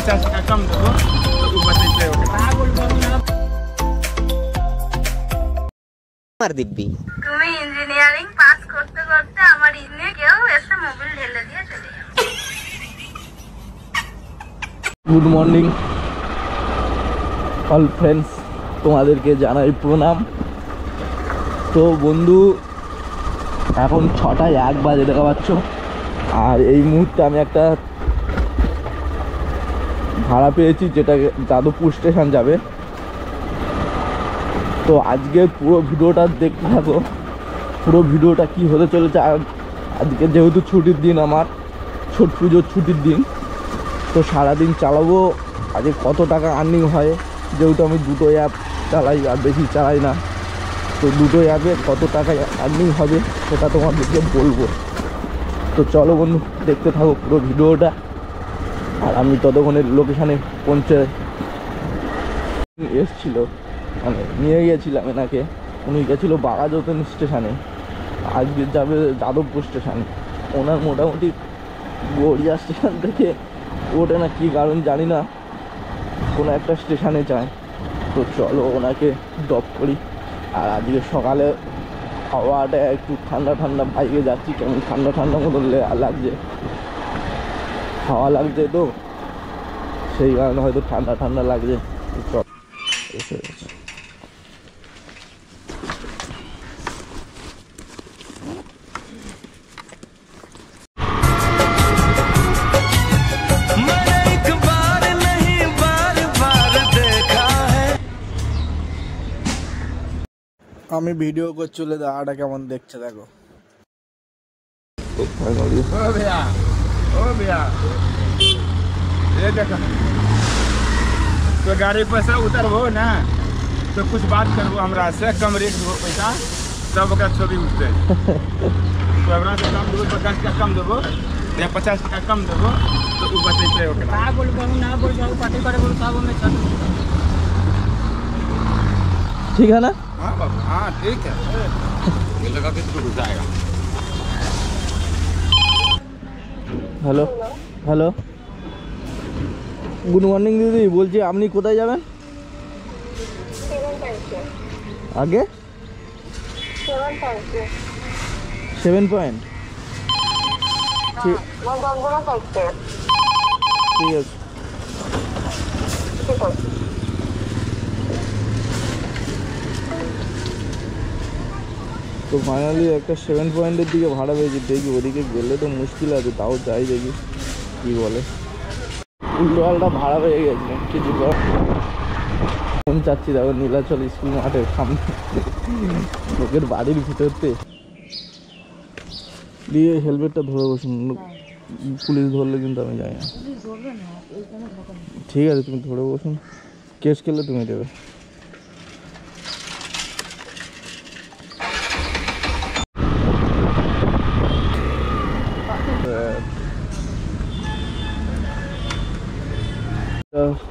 50 টাকা কম দেবো তো ও বলতেছে মার দিব্যি তুমি ইঞ্জিনিয়ারিং পাস করতে করতে আমার ইঞ্জিনিয়ার কেউ এসে মোবাইল ঢেলে দিয়ে চলে যাবে। গুড মর্নিং অল ফ্রেন্ডস, তোমাদেরকে জানাই প্রণাম। তো বন্ধু, এখন 6:01 বাজে দেখা পাচ্ছ, আর এই মুহূর্তে আমি একটা ভাড়া পেয়েছি যেটা যাদবপুর স্টেশন যাবে। তো আজকে পুরো ভিডিওটা দেখতে থাকো, পুরো ভিডিওটা কি হতে চলেছে। আর আজকে যেহেতু ছুটির দিন, আমার ছট পুজোর ছুটির দিন, তো সারাদিন চালাবো। আজকে কত টাকা আর্নিং হয়, যেহেতু আমি দুটো অ্যাপ চালাই আর বেশি চালাই না, তো দুটো অ্যাপে কত টাকা আর্নিং হবে সেটা তোমাদেরকে বলবো। তো চলো বন্ধু, দেখতে থাকো পুরো ভিডিওটা। আর আমি ততক্ষণে লোকেশানে পৌঁছে এসছিল, মানে নিয়ে গিয়েছিলাম এনাকে। উনি গেছিলো বাঘাযতীন স্টেশনে, আজকে যাবে যাদবপুর স্টেশনে। ওনার মোটামুটি গড়িয়া স্টেশন থেকে ওঠে না, কী কারণ জানি না, কোনো একটা স্টেশনে যায়। তো চলো ওনাকে ড্রপ করি। আর আজকে সকালে হাওয়াটা একটু ঠান্ডা ঠান্ডা বাইকে যাচ্ছি, কেমন ঠান্ডা ঠান্ডা মতো লাগছে, হাওয়া লাগছে, তো সেই কারণে হয়তো ঠান্ডা ঠান্ডা লাগছে। চল এসে গেছে। আমি ভিডিও করছি, চলে দাঁড়াটা কেমন দেখছে দেখো। ओ भैया ये देखो, तो गाड़ी पर से उतरबो ना तो कुछ बात करबो हमरा से, कम रेट देबो पैसा, सब का छवि उठते। तो हमरा से कम देबो, 50 का कम देबो या 50 का कम देबो तो उ बचैते ओकरा। का बोलबो ना बोलबो, पार्टी करे बोल साहब में चल। ठीक है ना? हाँ बाबू, हाँ ठीक है, ये लगा के तो जाएगा। হ্যালো হ্যালো, গুড মর্নিং দিদি, বলছি আপনি কোথায় যাবেন? আগে 7 পয়েন্ট, ঠিক আছে। তো ফাইনালি একটা 7 পয়েন্টের দিকে ভাড়া পেয়েছি, দেখি ওদিকে গেলে তো মুশকিল আছে, তাও যাই দেখি কী বলে। উল্টোপাল্টা ভাড়া পেয়ে গেছে, কিছু ফোন চাচ্ছি, দেখো নীলাচল স্কুল মাঠের সামনে, লোকের বাড়ির ভিতরতে দিয়ে হেলমেটটা ধরে বসুন, পুলিশ ধরলে কিন্তু আমি যাই না। ঠিক আছে, তুমি ধরে বসুন, কেস খেলে তুমি দেবে।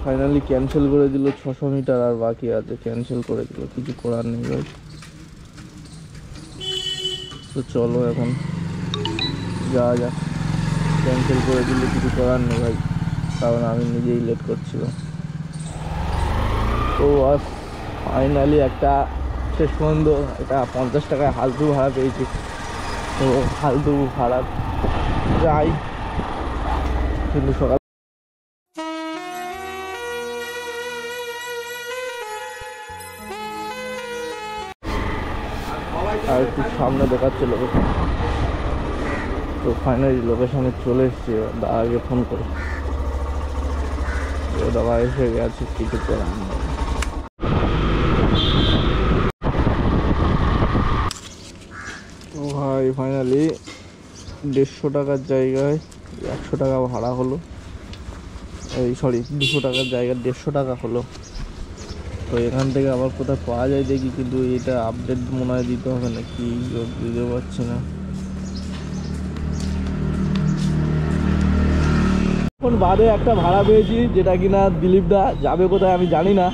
ফাইনালি ক্যান্সেল করে দিল, 600 মিটার আর বাকি আছে, ক্যান্সেল করে দিল, কিছু করার নেই ভাই। তো চলো এখন যাওয়া যাক, ক্যান্সেল করে দিলে কিছু করার নেই ভাই, কারণ আমি নিজেই লেট করছিলাম। তো ফাইনালি একটা শেষ পর্যন্ত এটা 50 টাকায় হালতু ভাড়া পেয়েছি। তো হালতু ভাড়া যাই, কিন্তু সকাল আর একটু সামনে দেখাচ্ছে লোকেশন। তো ফাইনালি লোকেশনে চলে এসছি, দাদাকে ফোন করে, দাদা এসে গেছে, কিছু করার নেই। তো ভাই ফাইনালি 150 টাকার জায়গায় 100 টাকা ভাড়া হলো, এই সরি 200 টাকার জায়গায় 150 টাকা হলো। তো এখান থেকে আবার কোথায় পাওয়া যায় দেখি, কিন্তু এটা আপডেট মনে হয় দিতে হবে না, কি দিতে পারছি না। এখন বাদে একটা ভাড়া পেয়েছি, যেটা কিনা দিলীপ দা যাবে কোথায় আমি জানি না।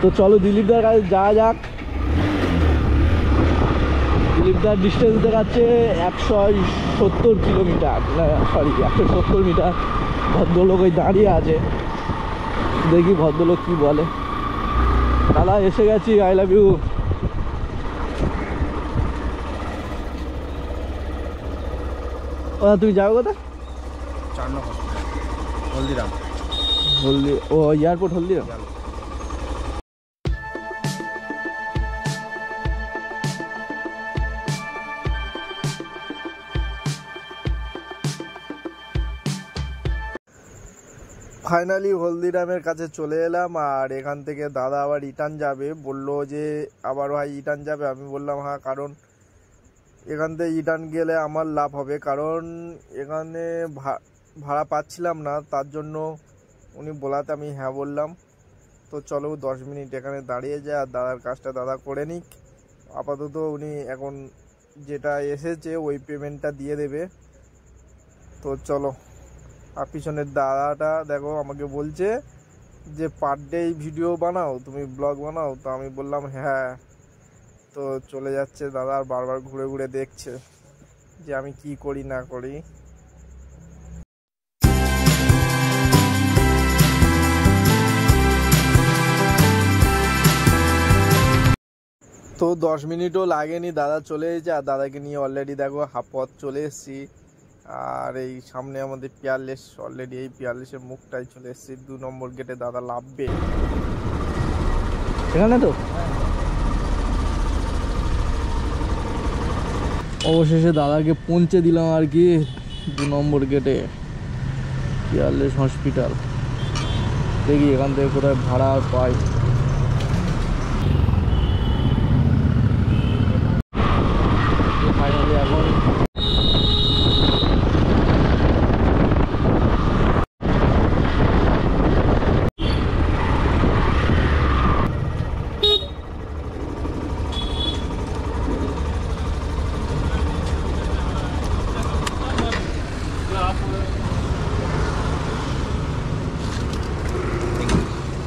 তো চলো দিলীপ দার কাছে যাওয়া যাক। দিলীপ দার ডিস্টেন্স দেখাচ্ছে 170 কিলোমিটার, না সরি 170 মিটার। ভদ্রলোক ওই দাঁড়িয়ে আছে, দেখি ভদ্রলোক কি বলে। দাদা এসে গেছি, আই লাভ ইউ। তুমি যাবে কোথায়? चांदना हॉस्पिटल हल्दीराम। হলদি, ও এয়ারপোর্ট হলদিরাম। ফাইনালি হলদিরামের কাছে চলে এলাম, আর এখান থেকে দাদা আবার রিটার্ন যাবে, বললো যে আবার ভাই রিটার্ন যাবে। আমি বললাম হ্যাঁ, কারণ এখান থেকে রিটার্ন গেলে আমার লাভ হবে, কারণ এখানে ভাড়া পাচ্ছিলাম না, তার জন্য উনি বলাতে আমি হ্যাঁ বললাম। তো চলো 10 মিনিট এখানে দাঁড়িয়ে যায় আর দাদার কাজটা দাদা করে নিক। আপাতত উনি এখন যেটা এসেছে ওই পেমেন্টটা দিয়ে দেবে। তো চলো। আর পিছনের দাদাটা দেখো আমাকে বলছে যে পার ডে ভিডিও বানাও, তুমি ব্লগ বানাও। তো আমি বললাম হ্যাঁ। তো চলে যাচ্ছে দাদা, আর বারবার ঘুরে ঘুরে দেখছে যে আমি কি করি না করি। তো 10 মিনিটও লাগেনি, দাদা চলে এসেছে। আর দাদাকে নিয়ে অলরেডি দেখো হাফ পথ চলে এসেছি। আর এই সামনে আমাদের পিয়ারলেস, অলরেডি এই পিয়ারলেসের মুখটাই চলে এসেছি। 2 নম্বর গেটে দাদা লাভবে এখানে। তো অবশেষে দাদাকে পৌঁছে দিলাম আর কি 2 নম্বর গেটে, পিয়ারলেস হসপিটাল। দেখি এখান থেকে কোথায় ভাড়া পাই। ফাইনালি এখন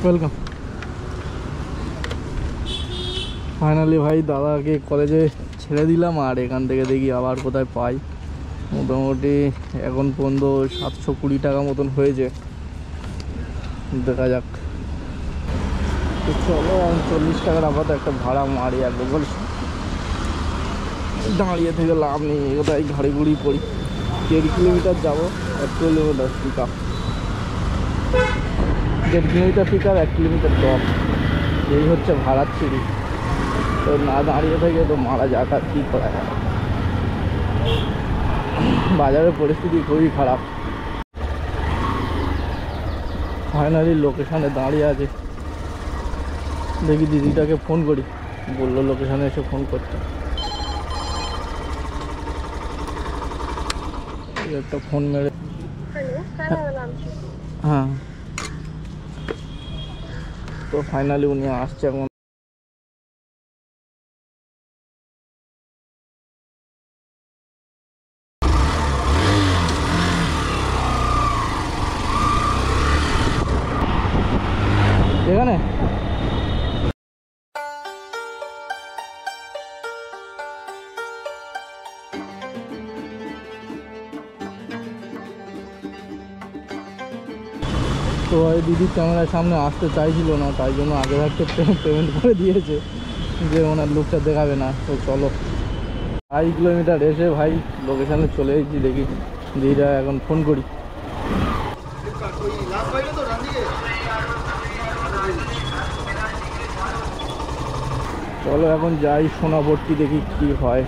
ওয়েলকাম। ফাইনালি ভাই দাদাকে কলেজে ছেড়ে দিলাম, আর এখান থেকে দেখি আবার কোথায় পাই। মোটামুটি এখন পর্যন্ত 720 টাকা মতন হয়েছে, দেখা যাক। তো চলো 40 টাকার আপাতত একটা ভাড়া মারি। একবার দাঁড়িয়ে থেকে লাভ নেই, কোথায় ঘাড়ি ঘুড়ি পড়ি। 1.5 কিলোমিটার যাবো, 1 kilometre pick up, 1.5 kilometre pick up, 1 kilometre drop. এই হচ্ছে ভাড়ার সিঁড়ি। তো না দাঁড়িয়ে থেকে তো মারা যাক, আর কী করা যায়। বাজারের পরিস্থিতি খুবই খারাপ। ফাইনালি লোকেশানে দাঁড়িয়ে আছে, দেখি দিদিটাকে ফোন করি। বললো লোকেশানে এসে ফোন করতে। একটা ফোন মেরে, হ্যাঁ। তো ফাইনালি উনি আসছে এখন। এখানে তো ওই দিদি ক্যামেরার সামনে আসতে চাইছিল না, তাই জন্য আগে থাকতে পেমেন্ট করে দিয়েছে যে ওনার লুকটা দেখাবে না। তো চলো 2.5 কিলোমিটার এসে ভাই লোকেশানে চলে এসেছি। দেখি দিদিটা এখন ফোন করি। চলো এখন যাই সোনাপট্টি, দেখি কি হয়।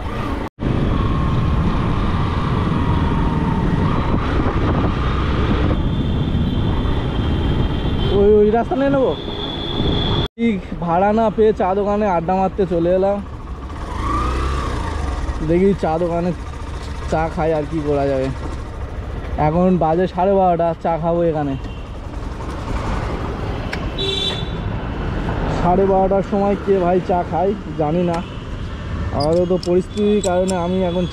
ওই রাস্তা নিয়ে নেবো। ভাড়া না পেয়ে চা দোকানে আড্ডা মারতে চলে এলাম। দেখি চা দোকানে চা খাই, আর কি করা যাবে। এখন বাজে 12:30, চা খাবো এখানে। 12:30টার সময় কে ভাই চা খাই জানি না। আপাতত পরিস্থিতির কারণে আমি এখন চা